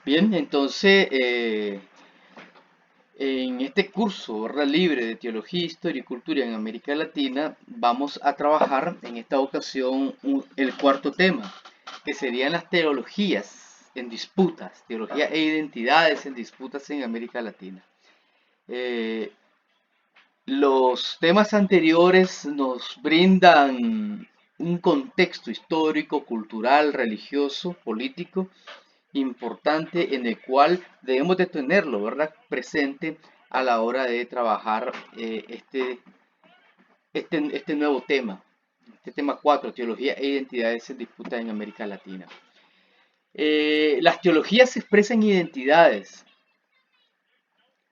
Bien, entonces en este curso, ¿verdad? Libre de Teología, Historia y Cultura en América Latina, vamos a trabajar en esta ocasión el cuarto tema, que serían las teologías en disputas, teología e identidades en disputas en América Latina. Eh, los temas anteriores nos brindan un contexto histórico, cultural, religioso, político importante en el cual debemos de tenerlo, ¿verdad? Presente a la hora de trabajar este nuevo tema, este tema 4, teología e identidades en disputa en América Latina. Las teologías se expresan identidades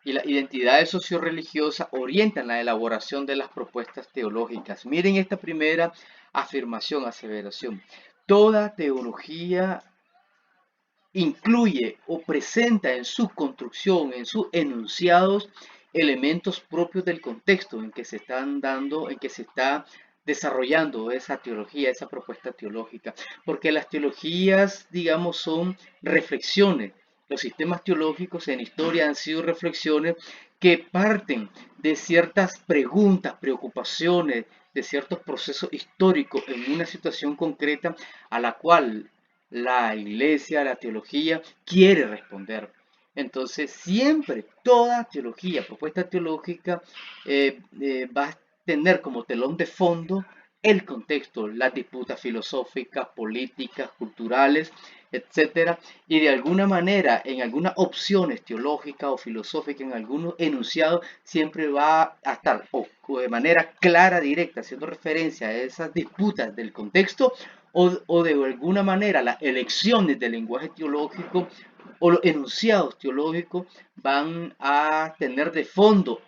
y las identidades socio-religiosas orientan la elaboración de las propuestas teológicas. Miren esta primera afirmación, aseveración. Toda teología incluye o presenta en su construcción, en sus enunciados, elementos propios del contexto en que se están dando, en que se está desarrollando esa teología, esa propuesta teológica, porque las teologías, digamos, son reflexiones. Los sistemas teológicos en historia han sido reflexiones que parten de ciertas preguntas, preocupaciones, de ciertos procesos históricos en una situación concreta a la cual la iglesia, la teología, quiere responder. Entonces, siempre, toda teología, propuesta teológica, va a tener como telón de fondo el contexto, las disputas filosóficas, políticas, culturales, etcétera, y de alguna manera, en algunas opciones teológicas o filosóficas, en algunos enunciados, siempre va a estar o de manera clara, directa, haciendo referencia a esas disputas del contexto, o de alguna manera las elecciones del lenguaje teológico o los enunciados teológicos van a tener de fondo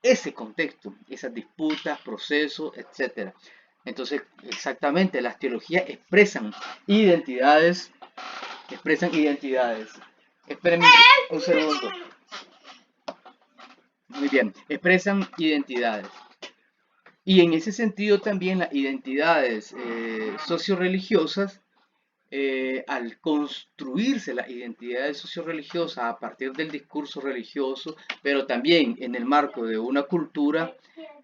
ese contexto, esas disputas, procesos, etcétera. Entonces, exactamente, las teologías identidades, expresan identidades. Espérenme un segundo. Muy bien, expresan identidades. Y en ese sentido también las identidades socio-religiosas, al construirse las identidades socio-religiosas a partir del discurso religioso, pero también en el marco de una cultura,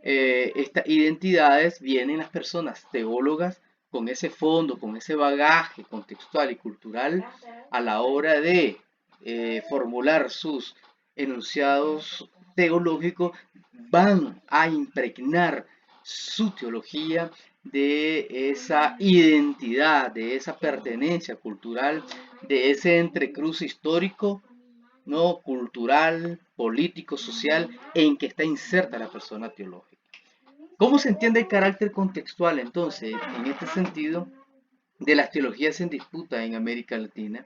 estas identidades vienen las personas teólogas con ese fondo, con ese bagaje contextual y cultural a la hora de formular sus enunciados teológicos, van a impregnar su teología de esa identidad, de esa pertenencia cultural, de ese entrecruz histórico, no cultural, político, social, en que está inserta la persona teológica. ¿Cómo se entiende el carácter contextual entonces, en este sentido, de las teologías en disputa en América Latina?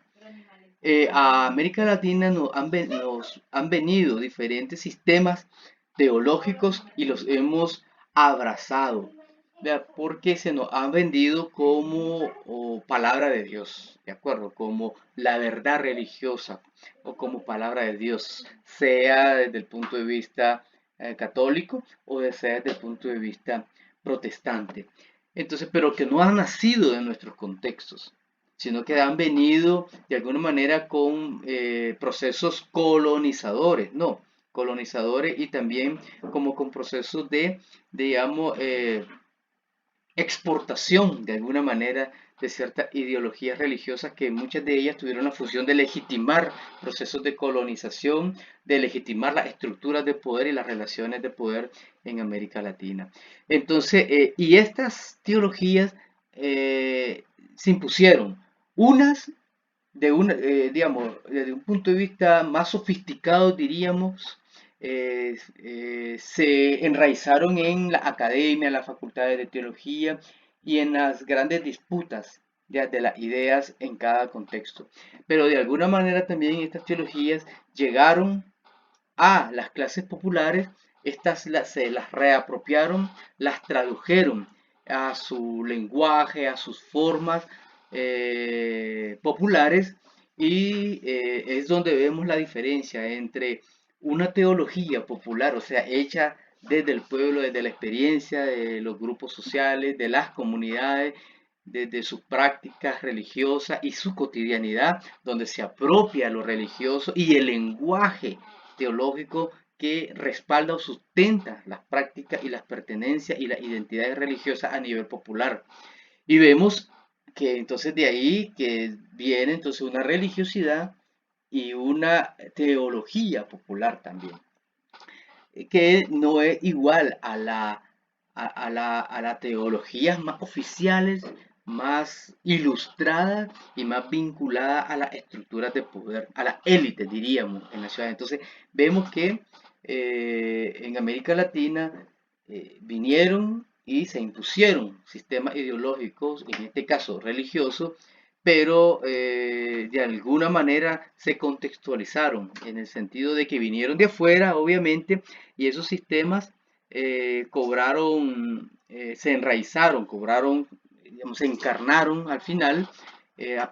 A América Latina nos han venido diferentes sistemas teológicos y los hemos abrazado, ¿vea? Porque se nos han vendido como palabra de Dios, ¿de acuerdo? Como la verdad religiosa o como palabra de Dios, sea desde el punto de vista católico o sea desde el punto de vista protestante. Entonces, pero que no han nacido de nuestros contextos, sino que han venido de alguna manera con procesos colonizadores, no, colonizadores y también como con procesos de, digamos, exportación de alguna manera de ciertas ideologías religiosas que muchas de ellas tuvieron la función de legitimar procesos de colonización, de legitimar las estructuras de poder y las relaciones de poder en América Latina. Entonces, y estas teologías se impusieron, unas digamos, desde un punto de vista más sofisticado, diríamos, se enraizaron en la academia, en las facultades de teología y en las grandes disputas de las ideas en cada contexto. Pero de alguna manera también estas teologías llegaron a las clases populares, se las reapropiaron, las tradujeron a su lenguaje, a sus formas populares, y es donde vemos la diferencia entre una teología popular, o sea, hecha desde el pueblo, desde la experiencia de los grupos sociales, de las comunidades, desde sus prácticas religiosas y su cotidianidad, donde se apropia lo religioso y el lenguaje teológico que respalda o sustenta las prácticas y las pertenencias y las identidades religiosas a nivel popular. Y vemos que entonces de ahí que viene entonces una religiosidad y una teología popular también, que no es igual a las teologías más oficiales, más ilustradas y más vinculadas a las estructuras de poder, a la élite, diríamos, en la ciudad. Entonces, vemos que en América Latina vinieron y se impusieron sistemas ideológicos, en este caso religiosos, pero de alguna manera se contextualizaron en el sentido de que vinieron de afuera, obviamente, y esos sistemas se enraizaron, digamos, se encarnaron al final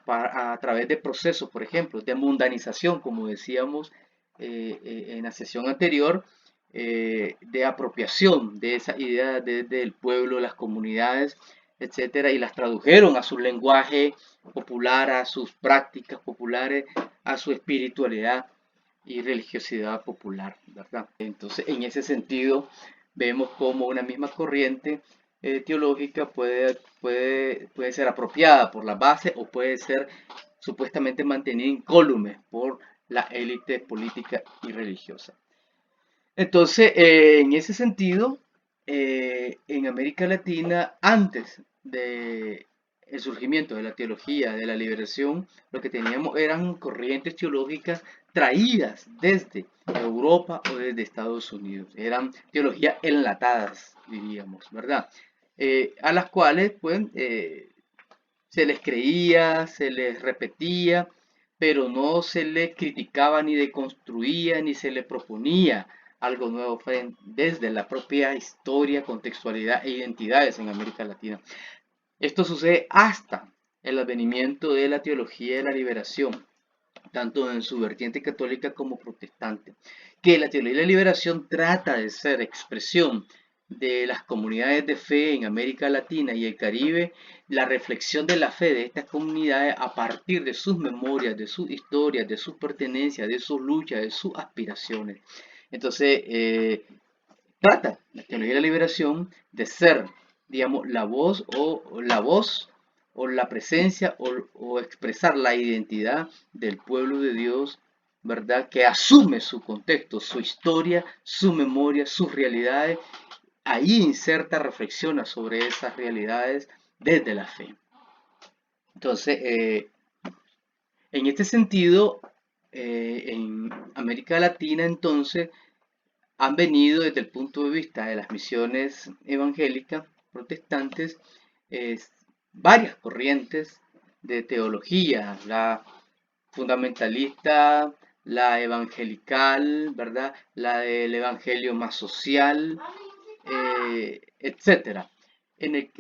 a través de procesos, por ejemplo, de mundanización, como decíamos en la sesión anterior, de apropiación de esa idea desde el pueblo, las comunidades, etcétera, y las tradujeron a su lenguaje popular, a sus prácticas populares, a su espiritualidad y religiosidad popular, ¿verdad? Entonces, en ese sentido, vemos cómo una misma corriente teológica puede ser apropiada por la base o puede ser supuestamente mantenida incólume por la élite política y religiosa. Entonces, en ese sentido, en América Latina, antes de el surgimiento de la teología de la liberación, lo que teníamos eran corrientes teológicas traídas desde Europa o desde Estados Unidos. Eran teologías enlatadas, diríamos, ¿verdad? A las cuales, pues, se les creía, se les repetía, pero no se les criticaba ni deconstruía, ni se les proponía algo nuevo desde la propia historia, contextualidad e identidades en América Latina. Esto sucede hasta el advenimiento de la teología de la liberación, tanto en su vertiente católica como protestante, que la teología de la liberación trata de ser expresión de las comunidades de fe en América Latina y el Caribe, la reflexión de la fe de estas comunidades a partir de sus memorias, de sus historias, de sus pertenencias, de sus luchas, de sus aspiraciones. Entonces, trata la teología de la liberación de ser, digamos, la presencia o expresar la identidad del pueblo de Dios, ¿verdad? Que asume su contexto, su historia, su memoria, sus realidades. Ahí inserta, reflexiona sobre esas realidades desde la fe. Entonces, en este sentido, en América Latina, entonces, han venido desde el punto de vista de las misiones evangélicas protestantes eh, varias corrientes de teología, la fundamentalista, la evangelical, ¿verdad? La del evangelio más social, etcétera. En el,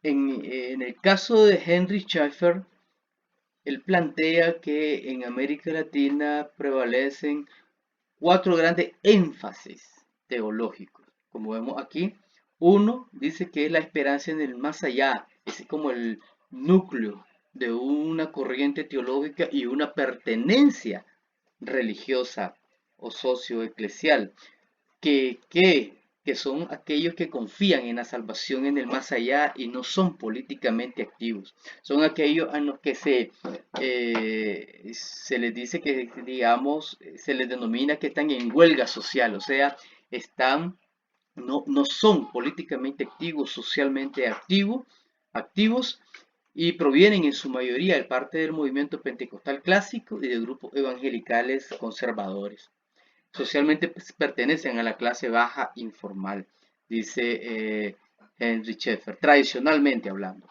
en el caso de Henry Schaeffer, él plantea que en América Latina prevalecen cuatro grandes énfasis teológicos, como vemos aquí. Uno dice que es la esperanza en el más allá, es como el núcleo de una corriente teológica y una pertenencia religiosa o socioeclesial, que son aquellos que confían en la salvación en el más allá y no son políticamente activos. Son aquellos a los que se les dice que, digamos, se les denomina que están en huelga social, o sea, no son políticamente activos, socialmente activos y provienen en su mayoría de parte del movimiento pentecostal clásico y de grupos evangelicales conservadores. Socialmente pertenecen a la clase baja informal, dice Henry Schaeffer, tradicionalmente hablando.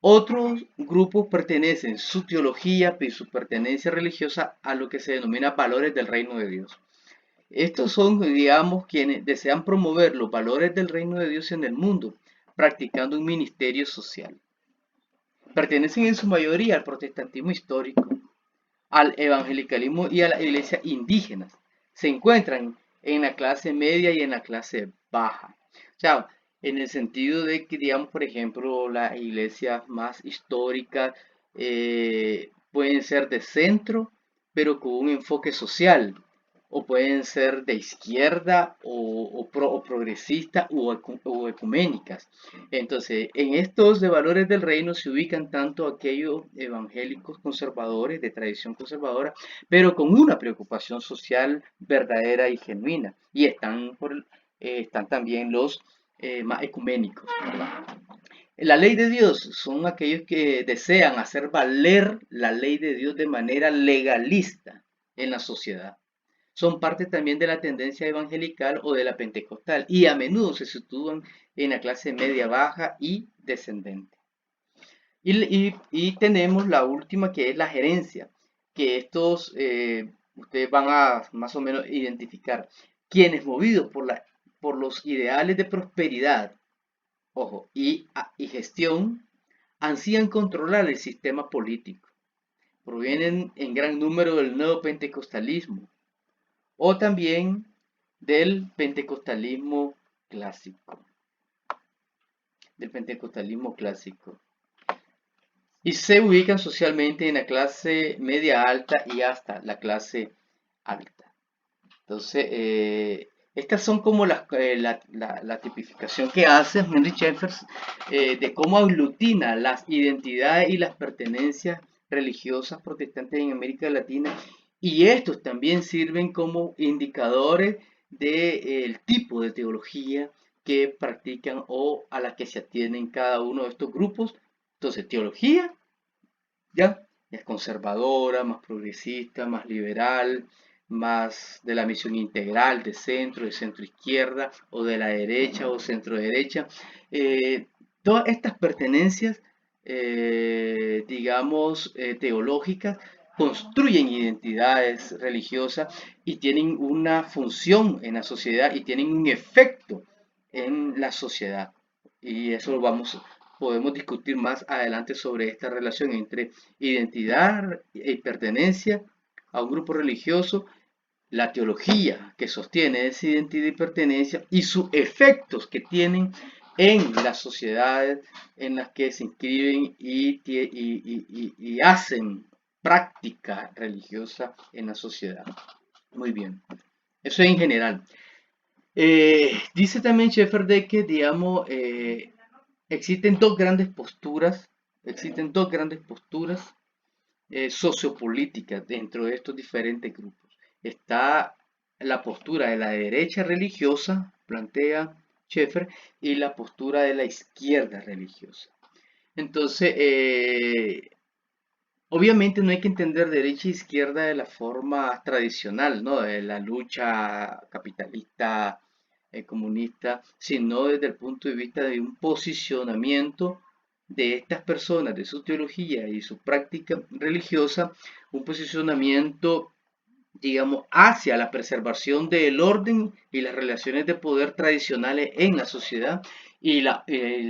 Otros grupos pertenecen su teología y su pertenencia religiosa a lo que se denomina valores del reino de Dios. Estos son, digamos, quienes desean promover los valores del reino de Dios en el mundo, practicando un ministerio social. Pertenecen en su mayoría al protestantismo histórico, al evangelicalismo y a las iglesias indígenas. Se encuentran en la clase media y en la clase baja. O sea, en el sentido de que, digamos, por ejemplo, las iglesias más históricas pueden ser de centro, pero con un enfoque social, o pueden ser de izquierda o progresista o ecuménicas. Entonces, en estos de valores del reino se ubican tanto aquellos evangélicos conservadores, de tradición conservadora, pero con una preocupación social verdadera y genuina. Y están también los más ecuménicos, ¿verdad? La ley de Dios son aquellos que desean hacer valer la ley de Dios de manera legalista en la sociedad. Son parte también de la tendencia evangelical o de la pentecostal y a menudo se sitúan en la clase media baja y descendente. Y tenemos la última que es la gerencia, que estos ustedes van a más o menos identificar quienes movidos por los ideales de prosperidad, ojo, y gestión, ansían controlar el sistema político. Provienen en gran número del neopentecostalismo o también del pentecostalismo clásico, del pentecostalismo clásico. Y se ubican socialmente en la clase media alta y hasta la clase alta. Entonces, estas son como la tipificación que hace Henry Jeffers de cómo aglutina las identidades y las pertenencias religiosas protestantes en América Latina, y estos también sirven como indicadores del tipo de teología que practican o a la que se atienen cada uno de estos grupos. Entonces, teología, ya, es conservadora, más progresista, más liberal, más de la misión integral, de centro izquierda, o de la derecha o centro derecha. Eh, Todas estas pertenencias, digamos, teológicas, construyen identidades religiosas y tienen una función en la sociedad y tienen un efecto en la sociedad. Y eso lo podemos discutir más adelante sobre esta relación entre identidad y pertenencia a un grupo religioso, la teología que sostiene esa identidad y pertenencia y sus efectos que tienen en las sociedades en las que se inscriben y hacen práctica religiosa en la sociedad. Muy bien, eso en general. Dice también Sheffer de que, digamos, existen dos grandes posturas, sociopolíticas dentro de estos diferentes grupos. Está la postura de la derecha religiosa, plantea Sheffer, y la postura de la izquierda religiosa. Entonces, obviamente no hay que entender derecha e izquierda de la forma tradicional, ¿no? De la lucha capitalista, comunista, sino desde el punto de vista de un posicionamiento de estas personas, de su teología y su práctica religiosa, un posicionamiento, digamos, hacia la preservación del orden y las relaciones de poder tradicionales en la sociedad, y la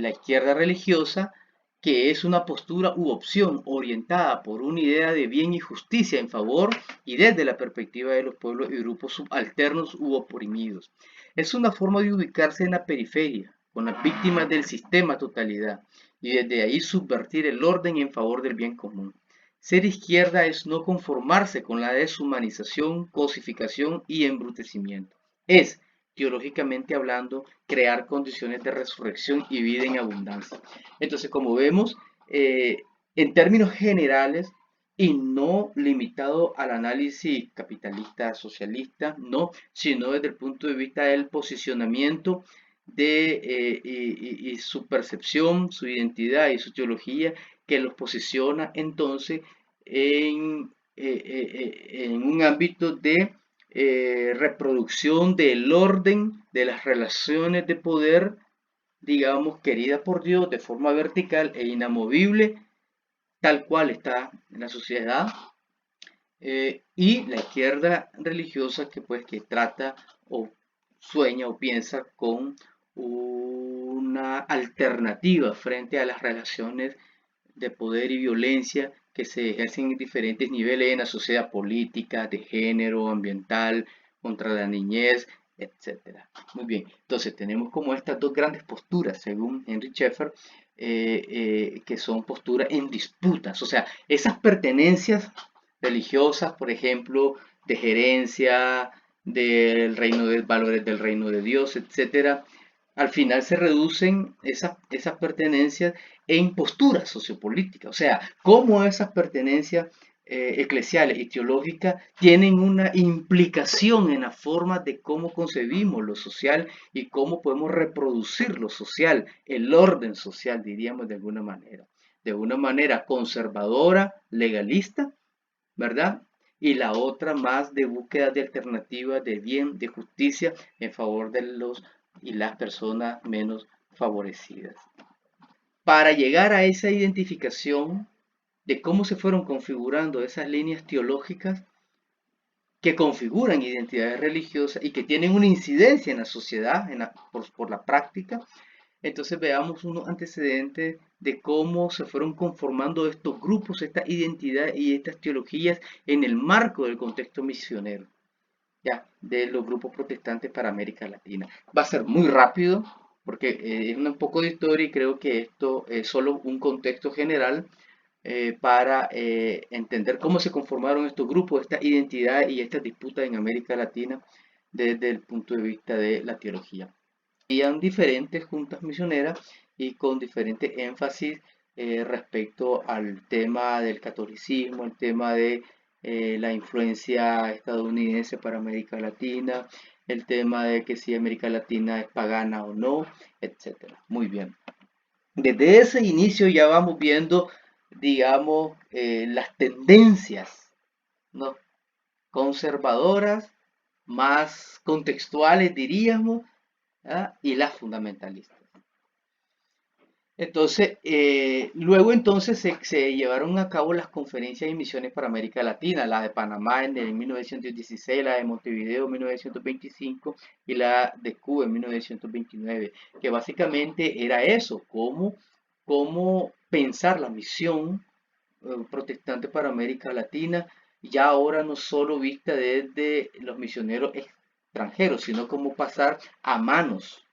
izquierda religiosa, que es una postura u opción orientada por una idea de bien y justicia en favor y desde la perspectiva de los pueblos y grupos subalternos u oprimidos. Es una forma de ubicarse en la periferia, con las víctimas del sistema totalidad, y desde ahí subvertir el orden en favor del bien común. Ser izquierda es no conformarse con la deshumanización, cosificación y embrutecimiento. Es, teológicamente hablando, crear condiciones de resurrección y vida en abundancia. Entonces, como vemos, en términos generales y no limitado al análisis capitalista socialista, no, sino desde el punto de vista del posicionamiento y su percepción, su identidad y su teología, que los posiciona entonces en un ámbito de reproducción del orden de las relaciones de poder, digamos, querida por Dios de forma vertical e inamovible, tal cual está en la sociedad, y la izquierda religiosa que trata o sueña o piensa con una alternativa frente a las relaciones de poder y violencia que se ejercen en diferentes niveles en la sociedad política, de género, ambiental, contra la niñez, etcétera. Muy bien, entonces tenemos como estas dos grandes posturas, según Henry Sheffer, que son posturas en disputas, o sea, esas pertenencias religiosas, por ejemplo, de gerencia, del reino de valores del reino de Dios, etcétera, al final se reducen esas pertenencias en posturas sociopolíticas, o sea, cómo esas pertenencias eclesiales y teológicas tienen una implicación en la forma de cómo concebimos lo social y cómo podemos reproducir lo social, el orden social, diríamos de una manera conservadora, legalista, ¿verdad? Y la otra más de búsqueda de alternativas de bien, de justicia en favor de los y las personas menos favorecidas. Para llegar a esa identificación de cómo se fueron configurando esas líneas teológicas que configuran identidades religiosas y que tienen una incidencia en la sociedad por la práctica, entonces veamos unos antecedentes de cómo se fueron conformando estos grupos, estas identidades y estas teologías en el marco del contexto misionero, ya, de los grupos protestantes para América Latina. Va a ser muy rápido porque es un poco de historia y creo que esto es solo un contexto general para entender cómo se conformaron estos grupos, estas identidades y estas disputas en América Latina desde el punto de vista de la teología. Habían diferentes juntas misioneras y con diferente énfasis respecto al tema del catolicismo, el tema de la influencia estadounidense para América Latina, el tema de que si América Latina es pagana o no, etcétera. Muy bien. Desde ese inicio ya vamos viendo, digamos, las tendencias, ¿no? Conservadoras, más contextuales, diríamos, ¿ah? Y las fundamentalistas. Entonces, luego entonces se llevaron a cabo las conferencias y misiones para América Latina, la de Panamá en el 1916, la de Montevideo en 1925 y la de Cuba en 1929, que básicamente era eso, cómo pensar la misión protestante para América Latina, ya ahora no solo vista desde los misioneros extranjeros, sino cómo pasar a manos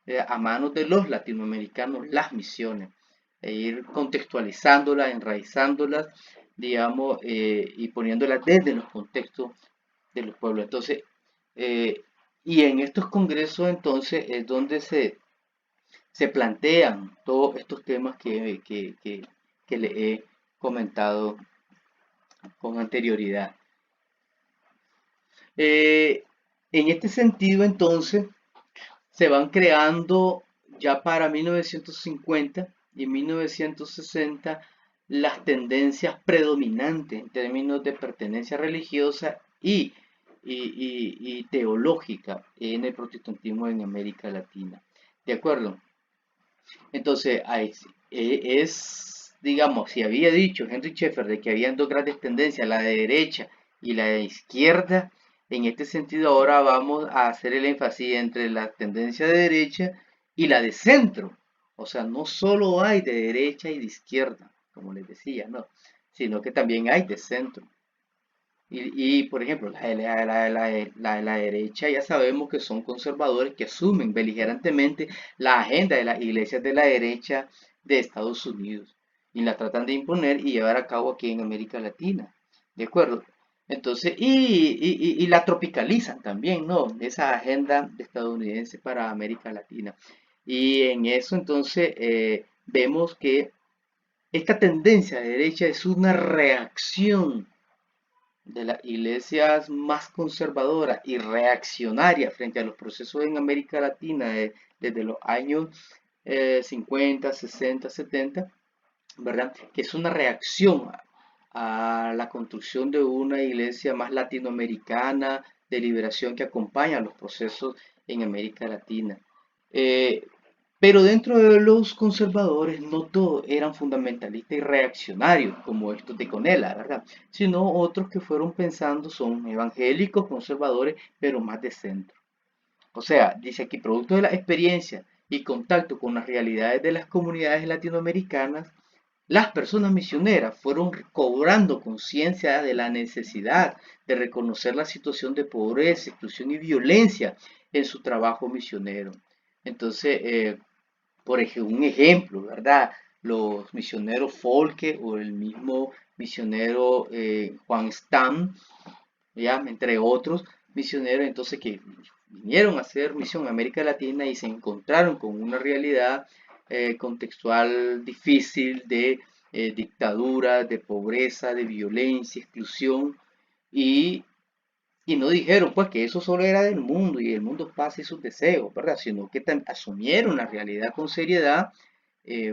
de los latinoamericanos las misiones, e ir contextualizándolas, enraizándolas, digamos, y poniéndolas desde los contextos de los pueblos. Entonces, y en estos congresos entonces es donde se plantean todos estos temas que le he comentado con anterioridad. En este sentido, entonces, se van creando ya para 1950 y 1960 las tendencias predominantes en términos de pertenencia religiosa y teológica en el protestantismo en América Latina. ¿De acuerdo? Entonces, digamos, si había dicho Henry Sheffer de que habían dos grandes tendencias, la de derecha y la de izquierda, en este sentido ahora vamos a hacer el énfasis entre la tendencia de derecha y la de centro. O sea, no solo hay de derecha y de izquierda, como les decía, no, sino que también hay de centro. Por ejemplo, la derecha ya sabemos que son conservadores que asumen beligerantemente la agenda de las iglesias de la derecha de Estados Unidos y la tratan de imponer y llevar a cabo aquí en América Latina. ¿De acuerdo? Entonces, y la tropicalizan también, ¿no? Esa agenda estadounidense para América Latina. Y en eso entonces vemos que esta tendencia de derecha es una reacción de las iglesias más conservadoras y reaccionarias frente a los procesos en América Latina desde los años 50, 60, 70, ¿verdad? Que es una reacción a la construcción de una iglesia más latinoamericana de liberación que acompaña los procesos en América Latina. Eh, pero dentro de los conservadores no todos eran fundamentalistas y reaccionarios, como estos de Conela, ¿verdad? Sino otros que fueron pensando son evangélicos, conservadores, pero más de centro. O sea, dice aquí, producto de la experiencia y contacto con las realidades de las comunidades latinoamericanas, las personas misioneras fueron cobrando conciencia de la necesidad de reconocer la situación de pobreza, exclusión y violencia en su trabajo misionero. Entonces, por ejemplo, un ejemplo, ¿verdad? Los misioneros Folke o el mismo misionero Juan Stam, ¿ya? Entre otros misioneros, entonces que vinieron a hacer misión en América Latina y se encontraron con una realidad contextual difícil de dictadura, de pobreza, de violencia, exclusión, y, y no dijeron pues que eso solo era del mundo y el mundo pasa y sus deseos, ¿verdad? Sino que asumieron la realidad con seriedad,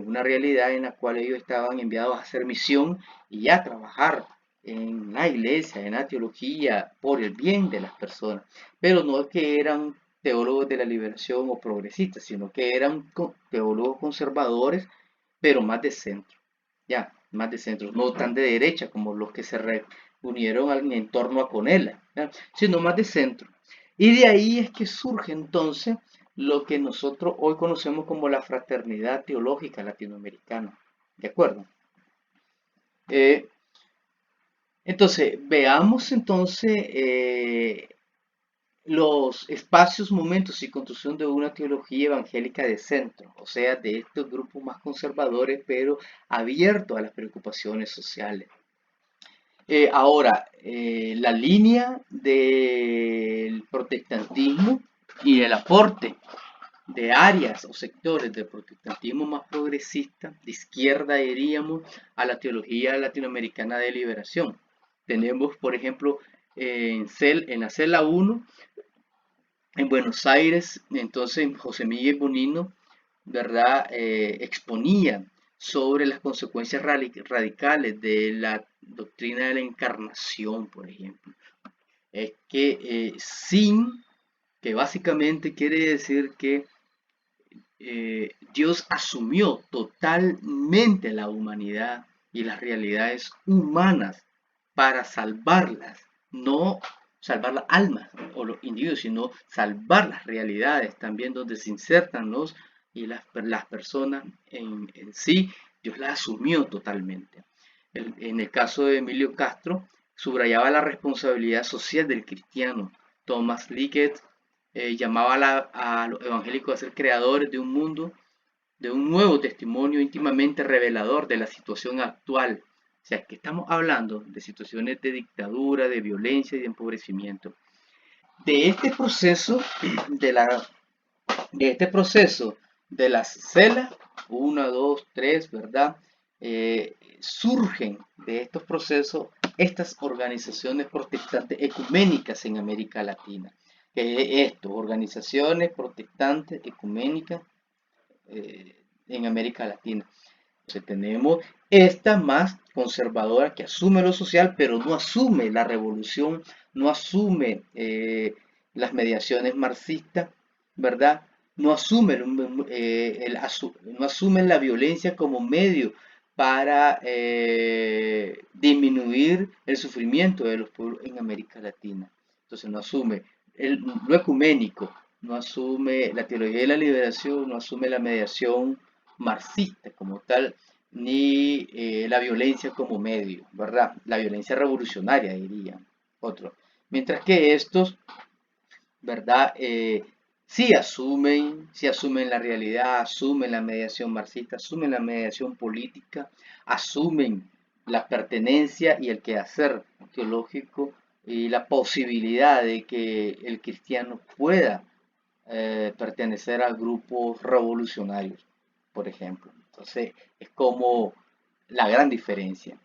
una realidad en la cual ellos estaban enviados a hacer misión y a trabajar en la iglesia, en la teología, por el bien de las personas. Pero no es que eran teólogos de la liberación o progresistas, sino que eran teólogos conservadores, pero más de centro, ya, más de centro, no tan de derecha como los que se reunieron en torno a Conela, ¿ya? Sino más de centro. Y de ahí es que surge entonces lo que nosotros hoy conocemos como la fraternidad teológica latinoamericana. ¿De acuerdo? Eh, entonces, veamos entonces los espacios, momentos y construcción de una teología evangélica de centro, o sea, de estos grupos más conservadores, pero abiertos a las preocupaciones sociales. La línea del protestantismo y el aporte de áreas o sectores del protestantismo más progresista, de izquierda diríamos, a la teología latinoamericana de liberación. Tenemos, por ejemplo, en la celda 1, en Buenos Aires, entonces José Miguel Bonino, ¿verdad? Exponía sobre las consecuencias radicales de la doctrina de la encarnación, por ejemplo. Es que que básicamente quiere decir que Dios asumió totalmente la humanidad y las realidades humanas para salvarlas, no salvar las almas o los individuos, sino salvar las realidades también donde se insertan las personas en sí. Dios las asumió totalmente. En el caso de Emilio Castro, subrayaba la responsabilidad social del cristiano. Thomas Lickett llamaba a los evangélicos a ser creadores de un mundo, de un nuevo testimonio íntimamente revelador de la situación actual. O sea, que estamos hablando de situaciones de dictadura, de violencia y de empobrecimiento. De este proceso, de, la, de este proceso de las celas, 1, 2, 3, ¿verdad? Surgen de estos procesos estas organizaciones protestantes ecuménicas en América Latina. Organizaciones protestantes ecuménicas en América Latina. Entonces tenemos esta más conservadora que asume lo social, pero no asume la revolución, no asume las mediaciones marxistas, ¿verdad? No asume, no asumen la violencia como medio para disminuir el sufrimiento de los pueblos en América Latina. Entonces no asume lo ecuménico, no asume la teología de la liberación, no asume la mediación marxista como tal, ni la violencia como medio, ¿verdad? La violencia revolucionaria, diría otro. Mientras que estos, ¿verdad? Sí asumen la realidad, asumen la mediación marxista, asumen la mediación política, asumen la pertenencia y el quehacer teológico y la posibilidad de que el cristiano pueda pertenecer a grupos revolucionarios, por ejemplo. Entonces, es como la gran diferencia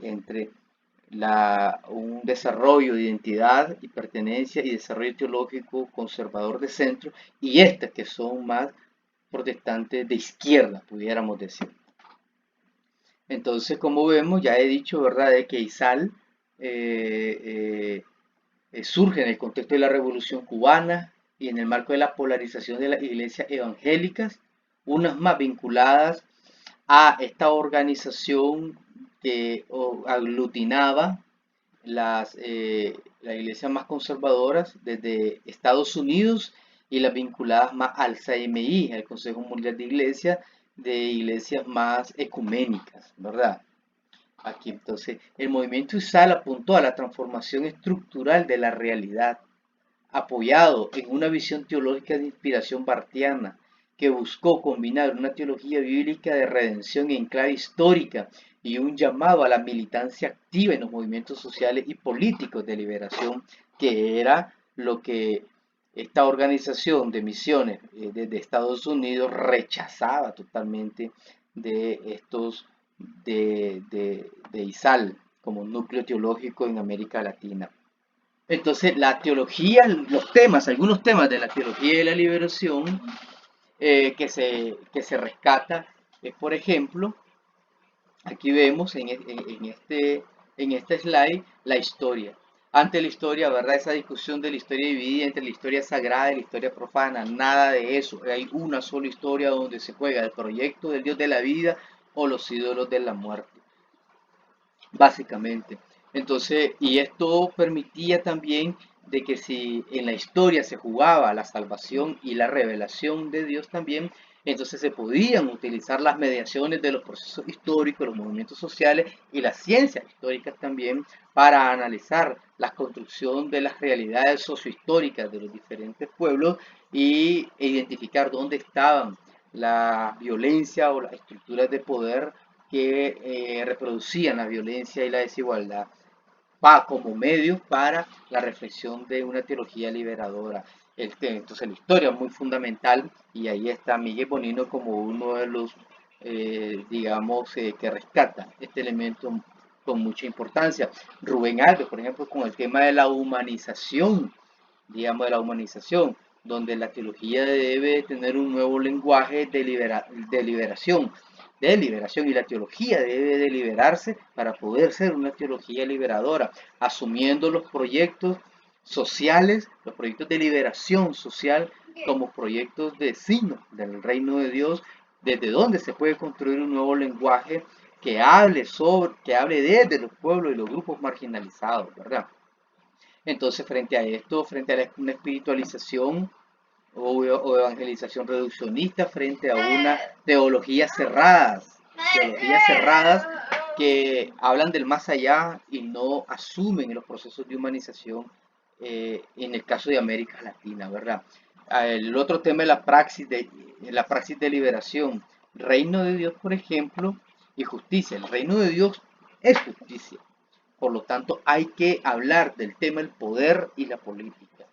entre un desarrollo de identidad y pertenencia y desarrollo teológico conservador de centro y estas que son más protestantes de izquierda, pudiéramos decir. Entonces, como vemos, ya he dicho, ¿verdad?, de que Izal surge en el contexto de la Revolución Cubana y en el marco de la polarización de las iglesias evangélicas, unas más vinculadas a esta organización que aglutinaba las iglesias más conservadoras desde Estados Unidos y las vinculadas más al CMI, al Consejo Mundial de Iglesias, de iglesias más ecuménicas, ¿verdad? Aquí entonces, el movimiento ISAL apuntó a la transformación estructural de la realidad, apoyado en una visión teológica de inspiración bartiana, que buscó combinar una teología bíblica de redención en clave histórica y un llamado a la militancia activa en los movimientos sociales y políticos de liberación, que era lo que esta organización de misiones desde Estados Unidos rechazaba totalmente de estos de ISAL como núcleo teológico en América Latina. Entonces, la teología, los temas, algunos temas de la teología de la liberación que se rescata es, por ejemplo, aquí vemos en este slide la historia. Ante la historia, ¿verdad? Esa discusión de la historia dividida entre la historia sagrada y la historia profana, nada de eso. Hay una sola historia donde se juega el proyecto del Dios de la vida o los ídolos de la muerte, básicamente. Entonces, y esto permitía también de que si en la historia se jugaba la salvación y la revelación de Dios también, entonces se podían utilizar las mediaciones de los procesos históricos, los movimientos sociales y las ciencias históricas también para analizar la construcción de las realidades sociohistóricas de los diferentes pueblos e identificar dónde estaban la violencia o las estructuras de poder que reproducían la violencia y la desigualdad como medios para la reflexión de una teología liberadora. Entonces la historia es muy fundamental y ahí está Miguel Bonino como uno de los, digamos, que rescata este elemento con mucha importancia. Rubén Alves, por ejemplo, con el tema de la humanización, digamos, de la humanización, donde la teología debe tener un nuevo lenguaje de liberación y la teología debe de liberarse para poder ser una teología liberadora, asumiendo los proyectos sociales, los proyectos de liberación social como proyectos de signo del reino de Dios, desde donde se puede construir un nuevo lenguaje que hable desde los pueblos y los grupos marginalizados, ¿verdad? Entonces, frente a esto, frente a una espiritualización o evangelización reduccionista, frente a una teologías cerradas que hablan del más allá y no asumen los procesos de humanización en el caso de América Latina, ¿verdad? El otro tema es la praxis de liberación. Reino de Dios, por ejemplo, y justicia. El reino de Dios es justicia. Por lo tanto, hay que hablar del tema del poder y la política.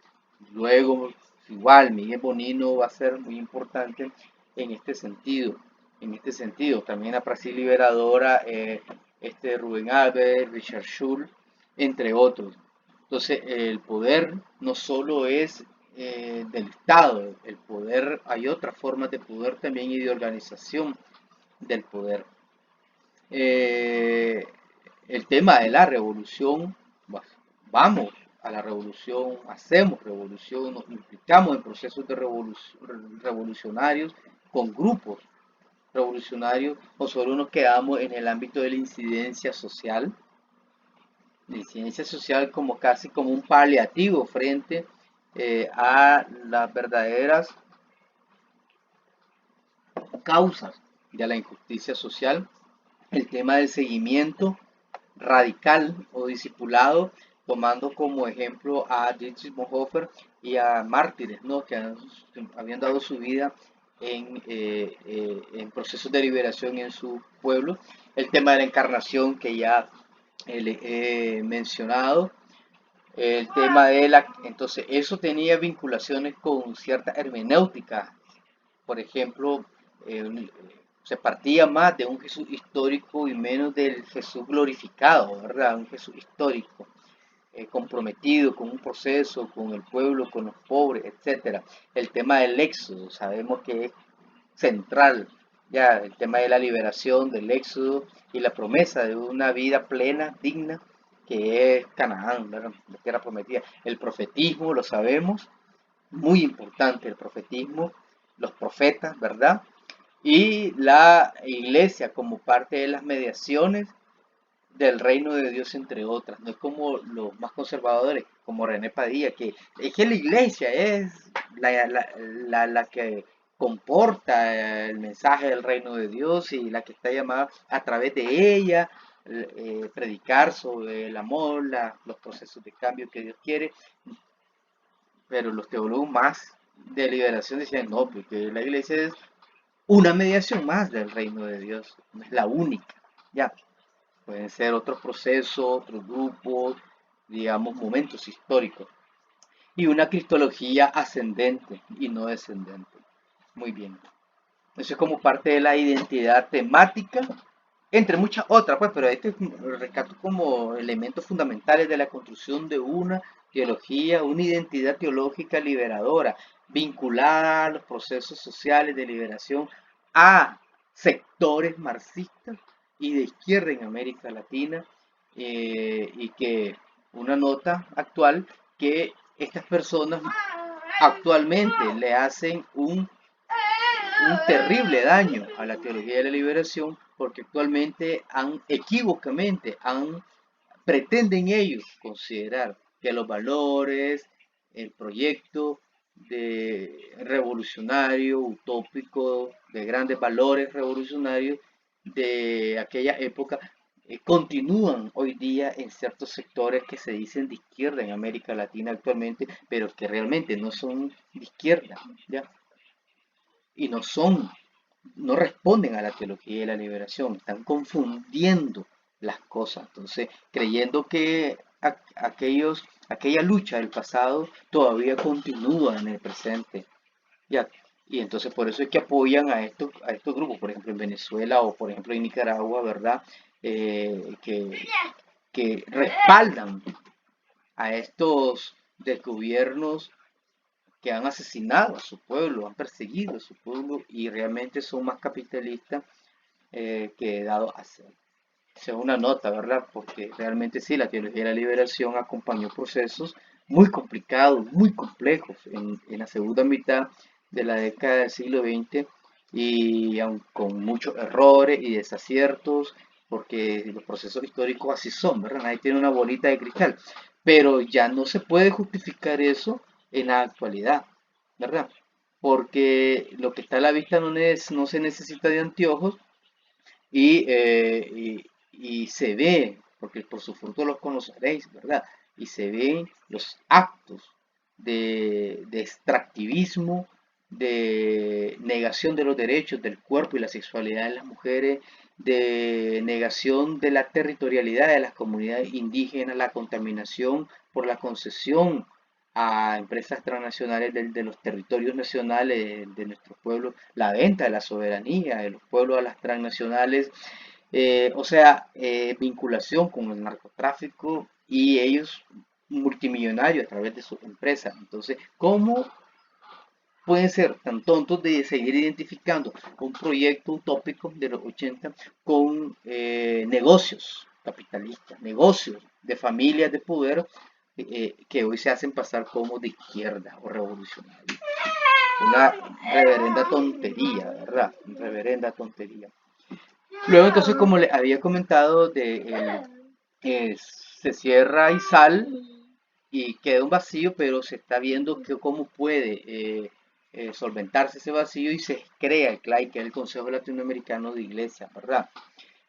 Luego, igual, Miguel Bonino va a ser muy importante en este sentido. En este sentido, también la praxis liberadora, Rubén Alves, Richard Schul, entre otros. Entonces, el poder no solo es del Estado, el poder, hay otras formas de poder también y de organización del poder. Eh, el tema de la revolución, vamos a la revolución, hacemos revolución, nos implicamos en procesos de revolucionarios con grupos revolucionarios o solo nos quedamos en el ámbito de la incidencia social como casi como un paliativo frente a las verdaderas causas de la injusticia social. El tema del seguimiento radical o discipulado, tomando como ejemplo a Dietrich Bonhoeffer y a mártires, ¿no? Que habían dado su vida en procesos de liberación en su pueblo. El tema de la encarnación que ya le he mencionado. El tema de entonces eso tenía vinculaciones con cierta hermenéutica. Por ejemplo, se partía más de un Jesús histórico y menos del Jesús glorificado, ¿verdad? Un Jesús histórico, comprometido con un proceso, con el pueblo, con los pobres, etcétera. El tema del éxodo, sabemos que es central, ya el tema de la liberación, del éxodo y la promesa de una vida plena, digna, que es Canaán, ¿verdad? La tierra prometida. El profetismo, lo sabemos, muy importante el profetismo, los profetas, ¿verdad? Y la iglesia como parte de las mediaciones del reino de Dios, entre otras. No es como los más conservadores, como René Padilla, que es que la iglesia es la que comporta el mensaje del reino de Dios y la que está llamada a través de ella predicar sobre el amor, los procesos de cambio que Dios quiere. Pero los teólogos más de liberación decían, no, porque la iglesia es una mediación más del reino de Dios, no es la única. Ya, pueden ser otros procesos, otros grupos, digamos, momentos históricos. Y una cristología ascendente y no descendente. Muy bien. Eso es como parte de la identidad temática, entre muchas otras, pues, pero este rescato como elementos fundamentales de la construcción de una teología, una identidad teológica liberadora, vinculada a los procesos sociales de liberación, a sectores marxistas y de izquierda en América Latina, y que una nota actual que estas personas actualmente le hacen un terrible daño a la teología de la liberación porque actualmente equívocamente pretenden ellos considerar que los valores, el proyecto de revolucionario, utópico, de grandes valores revolucionarios de aquella época continúan hoy día en ciertos sectores que se dicen de izquierda en América Latina actualmente, pero que realmente no son de izquierda, ¿ya? Y no responden a la teología de la liberación, están confundiendo las cosas, entonces creyendo que aquella lucha del pasado todavía continúa en el presente. Ya, y entonces por eso es que apoyan a estos grupos, por ejemplo en Venezuela o por ejemplo en Nicaragua, ¿verdad? Que respaldan a estos desgobiernos que han asesinado a su pueblo, han perseguido a su pueblo y realmente son más capitalistas que dado a ser. Esa es una nota, ¿verdad? Porque realmente sí, la teología de la liberación acompañó procesos muy complicados, muy complejos en la segunda mitad de la década del siglo XX y aun con muchos errores y desaciertos, porque los procesos históricos así son, ¿verdad? Nadie tiene una bolita de cristal, pero ya no se puede justificar eso en la actualidad, ¿verdad? Porque lo que está a la vista no se necesita de anteojos y se ve, porque por su fruto los conoceréis, ¿verdad? Y se ven los actos de extractivismo, de negación de los derechos del cuerpo y la sexualidad de las mujeres, de negación de la territorialidad de las comunidades indígenas, la contaminación por la concesión a empresas transnacionales de los territorios nacionales de nuestros pueblos, la venta de la soberanía de los pueblos a las transnacionales, vinculación con el narcotráfico y ellos multimillonarios a través de sus empresas. Entonces, ¿cómo pueden ser tan tontos de seguir identificando un proyecto utópico de los 80 con negocios capitalistas, negocios de familias de poder que hoy se hacen pasar como de izquierda o revolucionarios? Una reverenda tontería, ¿verdad? Una reverenda tontería. Luego, entonces, como le había comentado, se cierra ISAL y queda un vacío, pero se está viendo cómo puede solventarse ese vacío y se crea el CLAI, que es el Consejo Latinoamericano de Iglesias, ¿verdad?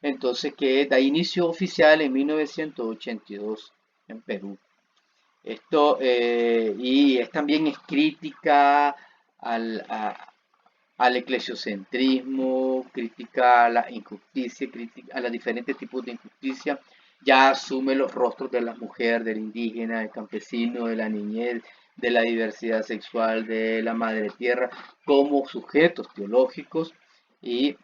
Entonces, que da inicio oficial en 1982 en Perú. Esto, y es también es crítica al eclesiocentrismo, crítica a la injusticia, crítica a los diferentes tipos de injusticia. Ya asume los rostros de la mujer, del indígena, del campesino, de la niñez, de la diversidad sexual, de la madre tierra, como sujetos teológicos y,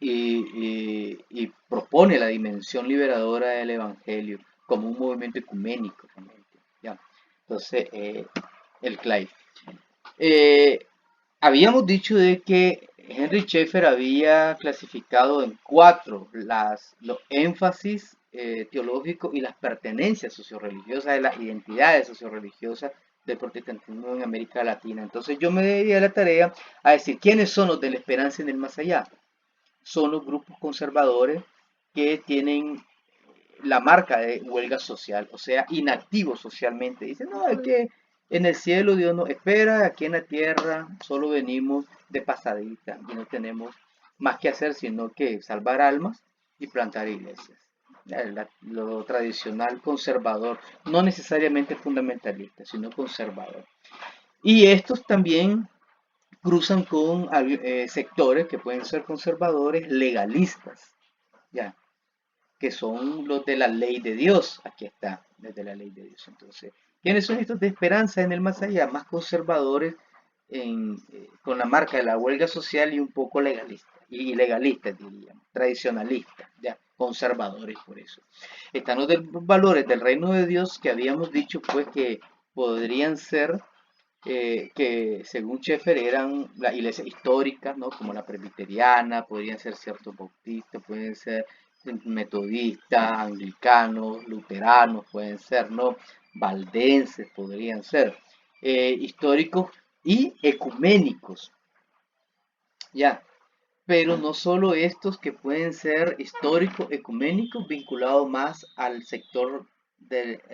y propone la dimensión liberadora del evangelio como un movimiento ecuménico realmente. ¿Ya? Entonces, el CLAI. Habíamos dicho de que Henry Schaeffer había clasificado en cuatro los énfasis teológicos y las pertenencias socioreligiosas de las identidades socioreligiosas del protestantismo en América Latina. Entonces yo me di a la tarea a decir quiénes son los de la esperanza en el más allá. Son los grupos conservadores que tienen la marca de huelga social, o sea, inactivos socialmente. Dicen, no, es que en el cielo Dios nos espera, aquí en la tierra solo venimos de pasadita y no tenemos más que hacer sino que salvar almas y plantar iglesias. Lo tradicional conservador, no necesariamente fundamentalista, sino conservador. Y estos también cruzan con sectores que pueden ser conservadores legalistas, ya, que son los de la ley de Dios. Aquí está, desde la ley de Dios. Entonces, ¿quiénes son estos de esperanza en el más allá? Más conservadores con la marca de la huelga social y un poco legalistas, y legalistas diríamos, tradicionalistas, ya, conservadores por eso. Están los valores del reino de Dios que habíamos dicho pues que podrían ser que según Schaeffer eran las iglesias históricas, ¿no? Como la presbiteriana, podrían ser ciertos bautistas, pueden ser metodistas, anglicanos, luteranos, pueden ser, ¿no? Valdenses podrían ser, históricos y ecuménicos, ya. Pero no solo estos que pueden ser históricos, ecuménicos, vinculados más al sector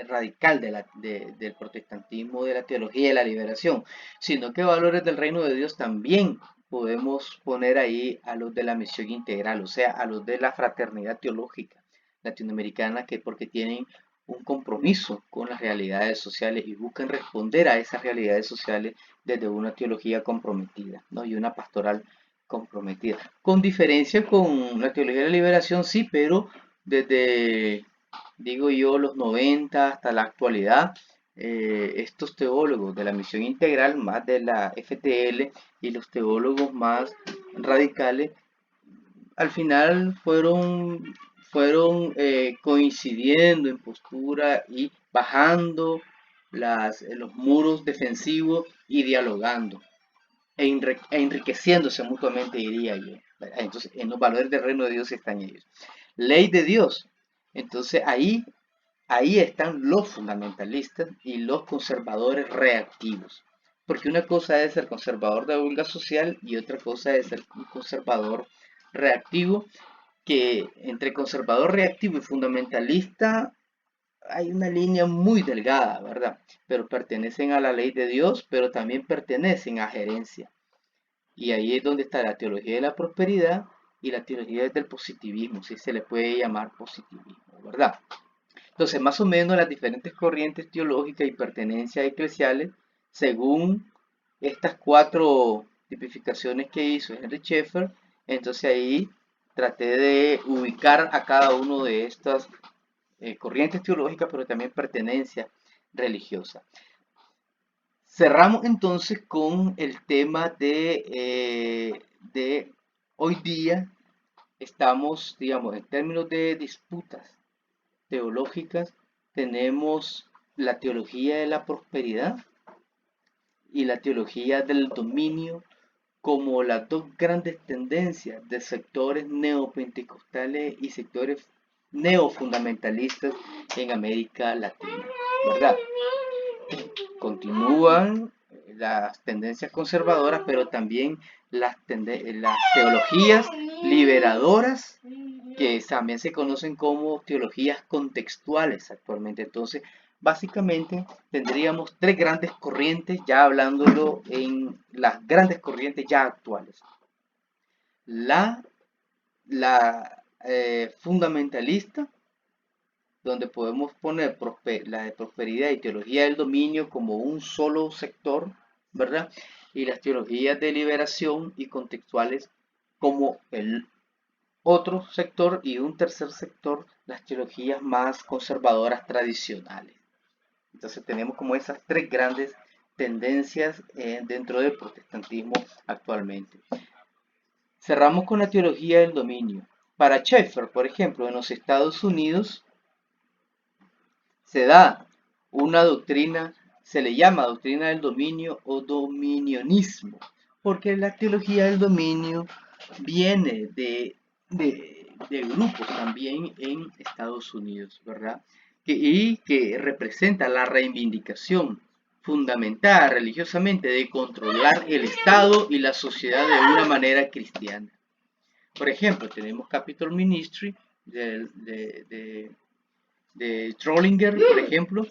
radical del protestantismo, de la teología de la liberación, sino que valores del reino de Dios también podemos poner ahí a los de la misión integral, o sea, a los de la fraternidad teológica latinoamericana, que porque tienen un compromiso con las realidades sociales y buscan responder a esas realidades sociales desde una teología comprometida, ¿no? Y una pastoral comprometida. Con diferencia con la teología de la liberación, sí, pero desde, digo yo, los 90 hasta la actualidad, estos teólogos de la misión integral, más de la FTL, y los teólogos más radicales, al final fueron coincidiendo en postura y bajando los muros defensivos y dialogando enriqueciéndose mutuamente, diría yo. Entonces, en los valores del reino de Dios están ellos. Ley de Dios. Entonces, ahí están los fundamentalistas y los conservadores reactivos. Porque una cosa es ser conservador de huelga social y otra cosa es ser un conservador reactivo, que entre conservador reactivo y fundamentalista hay una línea muy delgada, ¿verdad? Pero pertenecen a la ley de Dios, pero también pertenecen a gerencia. Y ahí es donde está la teología de la prosperidad y la teología del positivismo, si se le puede llamar positivismo, ¿verdad? Entonces, más o menos las diferentes corrientes teológicas y pertenencias eclesiales, según estas cuatro tipificaciones que hizo Henry Schaeffer, entonces ahí traté de ubicar a cada uno de estas corrientes teológicas, pero también pertenencia religiosa. Cerramos entonces con el tema de hoy día. Estamos, digamos, en términos de disputas teológicas, tenemos la teología de la prosperidad y la teología del dominio como las dos grandes tendencias de sectores neopentecostales y sectores neofundamentalistas en América Latina, ¿verdad? Continúan las tendencias conservadoras, pero también las teologías liberadoras, que también se conocen como teologías contextuales actualmente. Entonces, básicamente tendríamos tres grandes corrientes, ya hablándolo en las grandes corrientes ya actuales. La fundamentalista, donde podemos poner la de prosperidad y teología del dominio como un solo sector, ¿verdad? Y las teologías de liberación y contextuales como el otro sector, y un tercer sector, las teologías más conservadoras tradicionales. Entonces tenemos como esas tres grandes tendencias dentro del protestantismo actualmente. Cerramos con la teología del dominio. Para Schaeffer, por ejemplo, en los Estados Unidos, se da una doctrina, se le llama doctrina del dominio o dominionismo, porque la teología del dominio viene de grupos también en Estados Unidos, ¿verdad? Y que representa la reivindicación fundamentada religiosamente de controlar el Estado y la sociedad de una manera cristiana. Por ejemplo, tenemos Capitol Ministry de Trollinger, por ejemplo,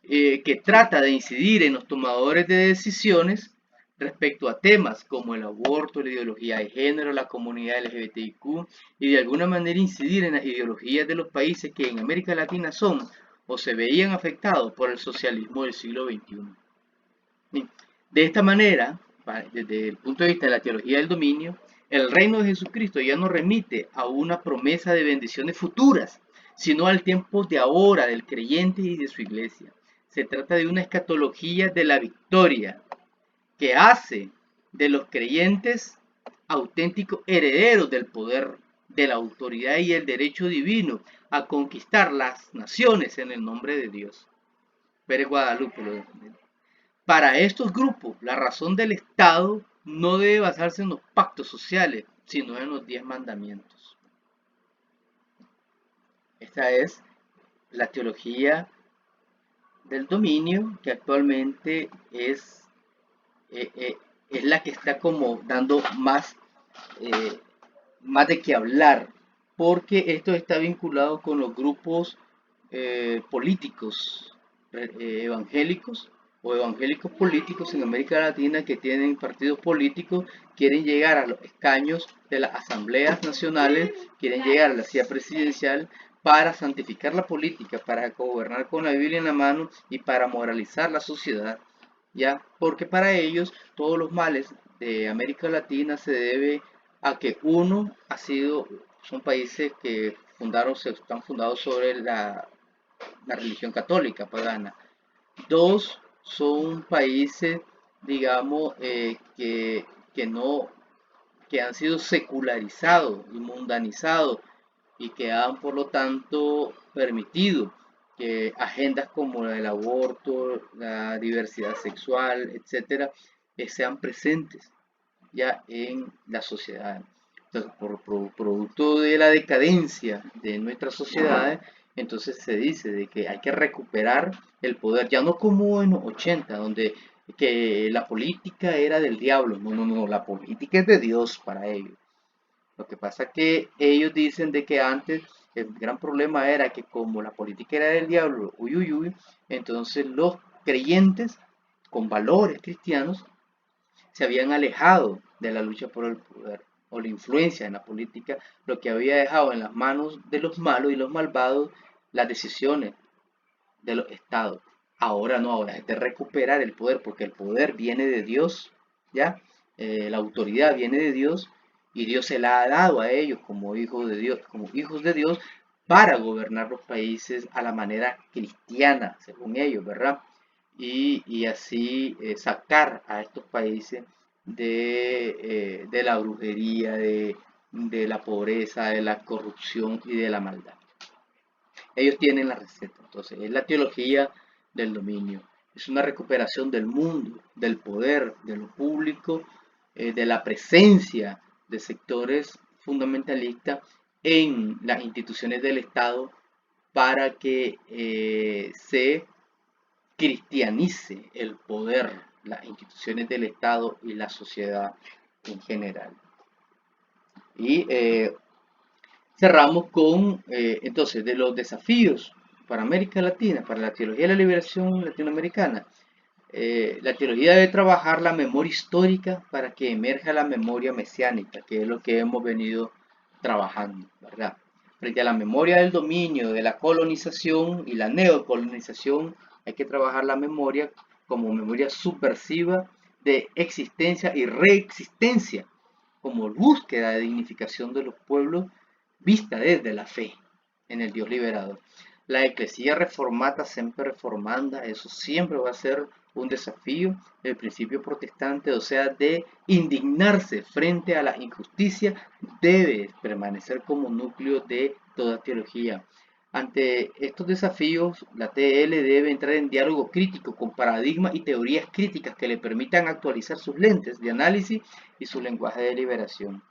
que trata de incidir en los tomadores de decisiones respecto a temas como el aborto, la ideología de género, la comunidad LGBTIQ y de alguna manera incidir en las ideologías de los países que en América Latina son o se veían afectados por el socialismo del siglo XXI. De esta manera, desde el punto de vista de la teología del dominio, el reino de Jesucristo ya no remite a una promesa de bendiciones futuras, sino al tiempo de ahora del creyente y de su iglesia. Se trata de una escatología de la victoria que hace de los creyentes auténticos herederos del poder, de la autoridad y el derecho divino a conquistar las naciones en el nombre de Dios. Pérez Guadalupe lo defendió. Para estos grupos, la razón del Estado no debe basarse en los pactos sociales, sino en los 10 mandamientos. Esta es la teología del dominio que actualmente es la que está como dando más de qué hablar, porque esto está vinculado con los grupos políticos evangélicos o evangélicos políticos en América Latina que tienen partidos políticos, quieren llegar a los escaños de las asambleas nacionales, quieren llegar a la silla presidencial para santificar la política, para gobernar con la Biblia en la mano y para moralizar la sociedad, ¿ya? Porque para ellos todos los males de América Latina se debe a que uno son países que están fundados sobre la religión católica pagana. Dos, son países, digamos, que han sido secularizados y mundanizados y que han, por lo tanto, permitido que agendas como la del aborto, la diversidad sexual, etcétera, sean presentes ya en la sociedad. Entonces, por producto de la decadencia de nuestras sociedades, entonces se dice de que hay que recuperar el poder, ya no como en los 80, donde que la política era del diablo, no, la política es de Dios para ellos. Lo que pasa es que ellos dicen de que antes el gran problema era que como la política era del diablo, entonces los creyentes con valores cristianos se habían alejado de la lucha por el poder o la influencia en la política, lo que había dejado en las manos de los malos y los malvados las decisiones de los estados. Ahora no, ahora es de recuperar el poder, porque el poder viene de Dios, ¿ya? La autoridad viene de Dios y Dios se la ha dado a ellos como hijos de Dios, para gobernar los países a la manera cristiana, según ellos, ¿verdad? Y así sacar a estos países de la brujería, de la pobreza, de la corrupción y de la maldad. Ellos tienen la receta. Entonces, es la teología del dominio. Es una recuperación del mundo, del poder, de lo público, de la presencia de sectores fundamentalistas en las instituciones del Estado para que se cristianice el poder, las instituciones del Estado y la sociedad en general. Y cerramos con, entonces, de los desafíos para América Latina, para la teología de la liberación latinoamericana. La teología debe trabajar la memoria histórica para que emerja la memoria mesiánica, que es lo que hemos venido trabajando, ¿verdad? Frente a la memoria del dominio, de la colonización y la neocolonización, hay que trabajar la memoria como memoria subversiva de existencia y reexistencia, como búsqueda de dignificación de los pueblos vista desde la fe en el Dios liberador. La eclesía reformata siempre reformanda, eso siempre va a ser un desafío del principio protestante, o sea, de indignarse frente a la injusticia, debe permanecer como núcleo de toda teología. Ante estos desafíos, la TL debe entrar en diálogo crítico con paradigmas y teorías críticas que le permitan actualizar sus lentes de análisis y su lenguaje de liberación,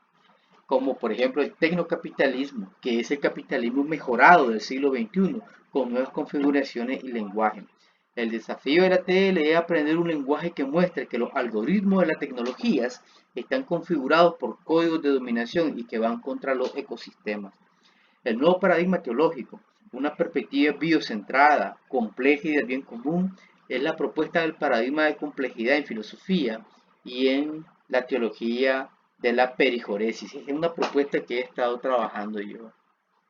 como por ejemplo el tecnocapitalismo, que es el capitalismo mejorado del siglo XXI, con nuevas configuraciones y lenguaje. El desafío de la TL es aprender un lenguaje que muestre que los algoritmos de las tecnologías están configurados por códigos de dominación y que van contra los ecosistemas. El nuevo paradigma teológico, una perspectiva biocentrada, compleja y del bien común, es la propuesta del paradigma de complejidad en filosofía y en la teología de la perijoresis. Es una propuesta que he estado trabajando yo.